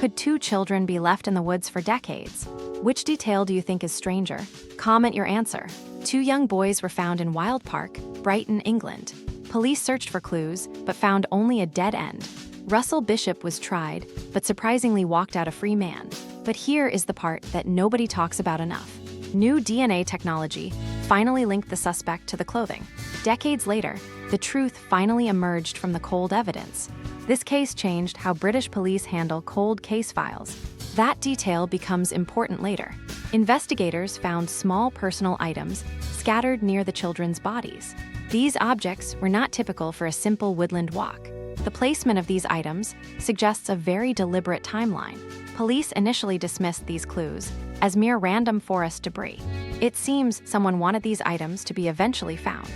Could two children be left in the woods for decades? Which detail do you think is stranger? Comment your answer. Two young boys were found in Wild Park, Brighton, England. Police searched for clues, but found only a dead end. Russell Bishop was tried, but surprisingly walked out a free man. But here is the part that nobody talks about enough. New DNA technology finally linked the suspect to the clothing. Decades later, the truth finally emerged from the cold evidence. This case changed how British police handle cold case files. That detail becomes important later. Investigators found small personal items scattered near the children's bodies. These objects were not typical for a simple woodland walk. The placement of these items suggests a very deliberate timeline. Police initially dismissed these clues as mere random forest debris. It seems someone wanted these items to be eventually found.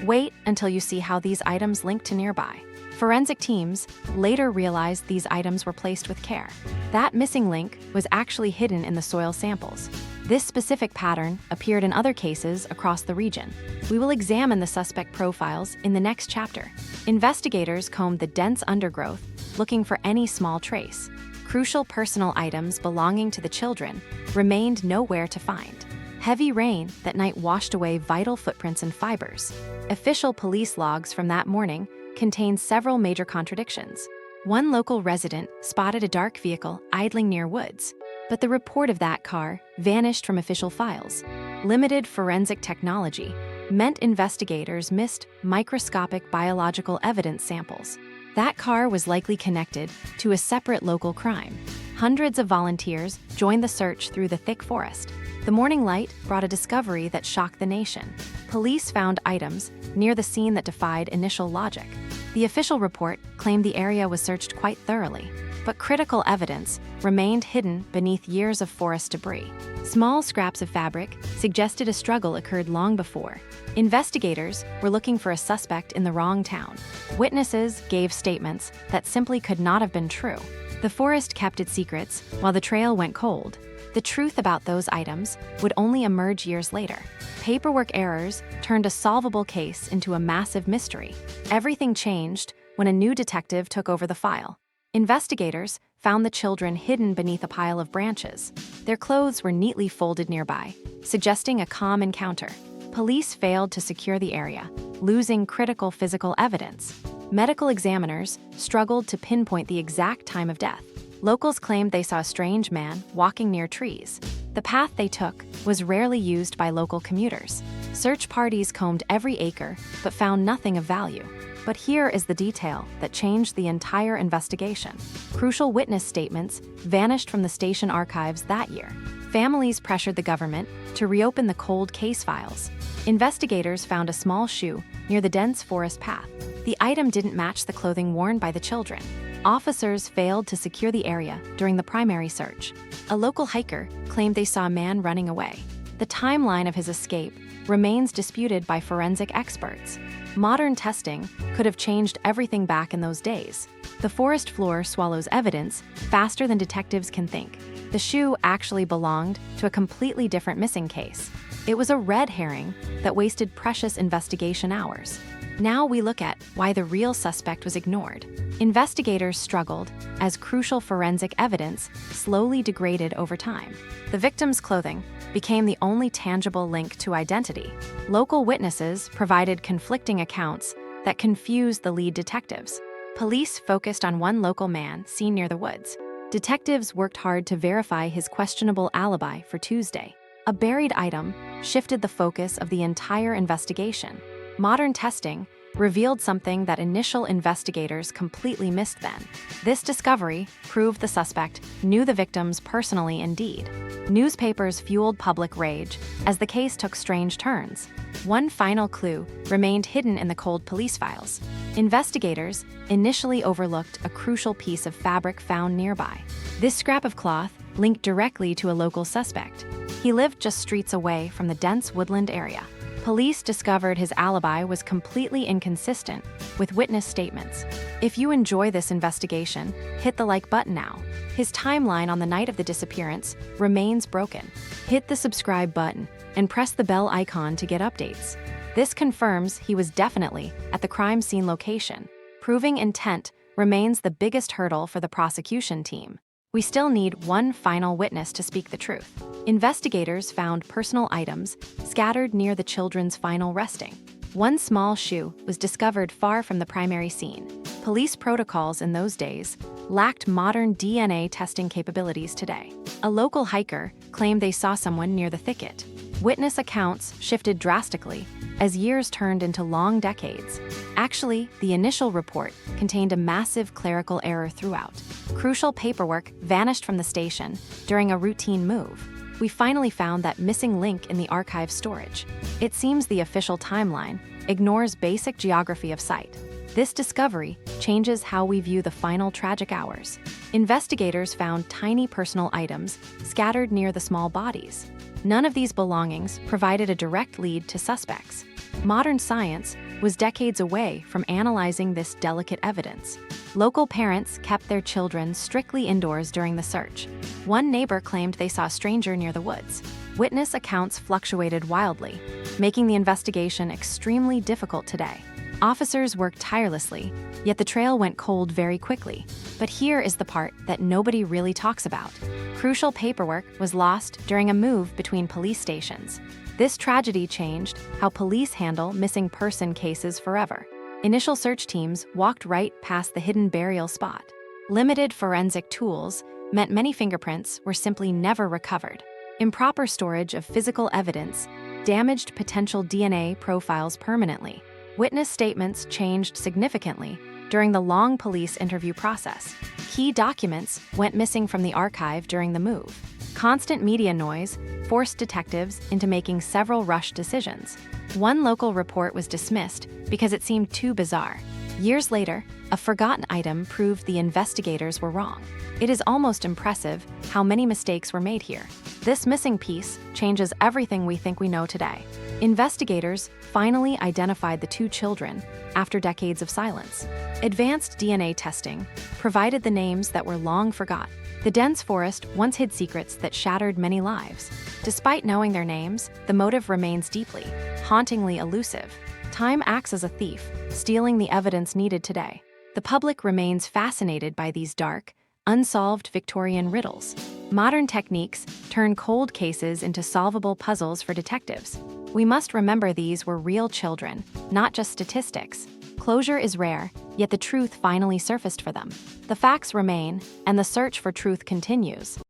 Wait until you see how these items link to nearby. Forensic teams later realized these items were placed with care. That missing link was actually hidden in the soil samples. This specific pattern appeared in other cases across the region. We will examine the suspect profiles in the next chapter. Investigators combed the dense undergrowth, looking for any small trace. Crucial personal items belonging to the children remained nowhere to find. Heavy rain that night washed away vital footprints and fibers. Official police logs from that morning contained several major contradictions. One local resident spotted a dark vehicle idling near woods, but the report of that car vanished from official files. Limited forensic technology meant investigators missed microscopic biological evidence samples. That car was likely connected to a separate local crime. Hundreds of volunteers joined the search through the thick forest. The morning light brought a discovery that shocked the nation. Police found items near the scene that defied initial logic. The official report claimed the area was searched quite thoroughly, but critical evidence remained hidden beneath years of forest debris. Small scraps of fabric suggested a struggle occurred long before. Investigators were looking for a suspect in the wrong town. Witnesses gave statements that simply could not have been true. The forest kept its secrets while the trail went cold. The truth about those items would only emerge years later. Paperwork errors turned a solvable case into a massive mystery. Everything changed when a new detective took over the file. Investigators found the children hidden beneath a pile of branches. Their clothes were neatly folded nearby, suggesting a calm encounter. Police failed to secure the area, losing critical physical evidence. Medical examiners struggled to pinpoint the exact time of death. Locals claimed they saw a strange man walking near trees. The path they took was rarely used by local commuters. Search parties combed every acre but found nothing of value. But here is the detail that changed the entire investigation. Crucial witness statements vanished from the station archives that year. Families pressured the government to reopen the cold case files. Investigators found a small shoe near the dense forest path. The item didn't match the clothing worn by the children. Officers failed to secure the area during the primary search. A local hiker claimed they saw a man running away. The timeline of his escape remains disputed by forensic experts. Modern testing could have changed everything back in those days. The forest floor swallows evidence faster than detectives can think. The shoe actually belonged to a completely different missing case. It was a red herring that wasted precious investigation hours. Now we look at why the real suspect was ignored. Investigators struggled as crucial forensic evidence slowly degraded over time. The victim's clothing became the only tangible link to identity. Local witnesses provided conflicting accounts that confused the lead detectives. Police focused on one local man seen near the woods. Detectives worked hard to verify his questionable alibi for Tuesday. A buried item shifted the focus of the entire investigation. Modern testing revealed something that initial investigators completely missed then. This discovery proved the suspect knew the victims personally indeed. Newspapers fueled public rage as the case took strange turns. One final clue remained hidden in the cold police files. Investigators initially overlooked a crucial piece of fabric found nearby. This scrap of cloth linked directly to a local suspect. He lived just streets away from the dense woodland area. Police discovered his alibi was completely inconsistent with witness statements. If you enjoy this investigation, hit the like button now. His timeline on the night of the disappearance remains broken. Hit the subscribe button and press the bell icon to get updates. This confirms he was definitely at the crime scene location. Proving intent remains the biggest hurdle for the prosecution team. We still need one final witness to speak the truth. Investigators found personal items scattered near the children's final resting. One small shoe was discovered far from the primary scene. Police protocols in those days lacked modern DNA testing capabilities today. A local hiker claimed they saw someone near the thicket. Witness accounts shifted drastically as years turned into long decades. Actually, the initial report contained a massive clerical error throughout. Crucial paperwork vanished from the station during a routine move. We finally found that missing link in the archive storage. It seems the official timeline ignores basic geography of site. This discovery changes how we view the final tragic hours. Investigators found tiny personal items scattered near the small bodies. None of these belongings provided a direct lead to suspects. Modern science was decades away from analyzing this delicate evidence. Local parents kept their children strictly indoors during the search. One neighbor claimed they saw a stranger near the woods. Witness accounts fluctuated wildly, making the investigation extremely difficult today. Officers worked tirelessly, yet the trail went cold very quickly. But here is the part that nobody really talks about. Crucial paperwork was lost during a move between police stations. This tragedy changed how police handle missing person cases forever. Initial search teams walked right past the hidden burial spot. Limited forensic tools meant many fingerprints were simply never recovered. Improper storage of physical evidence damaged potential DNA profiles permanently. Witness statements changed significantly during the long police interview process. Key documents went missing from the archive during the move. Constant media noise forced detectives into making several rushed decisions. One local report was dismissed because it seemed too bizarre. Years later, a forgotten item proved the investigators were wrong. It is almost impressive how many mistakes were made here. This missing piece changes everything we think we know today. Investigators finally identified the two children after decades of silence. Advanced DNA testing provided the names that were long forgotten. The dense forest once hid secrets that shattered many lives. Despite knowing their names, the motive remains deeply, hauntingly elusive. Time acts as a thief, stealing the evidence needed today. The public remains fascinated by these dark, unsolved Victorian riddles. Modern techniques turn cold cases into solvable puzzles for detectives. We must remember these were real children, not just statistics. Closure is rare, yet the truth finally surfaced for them. The facts remain, and the search for truth continues.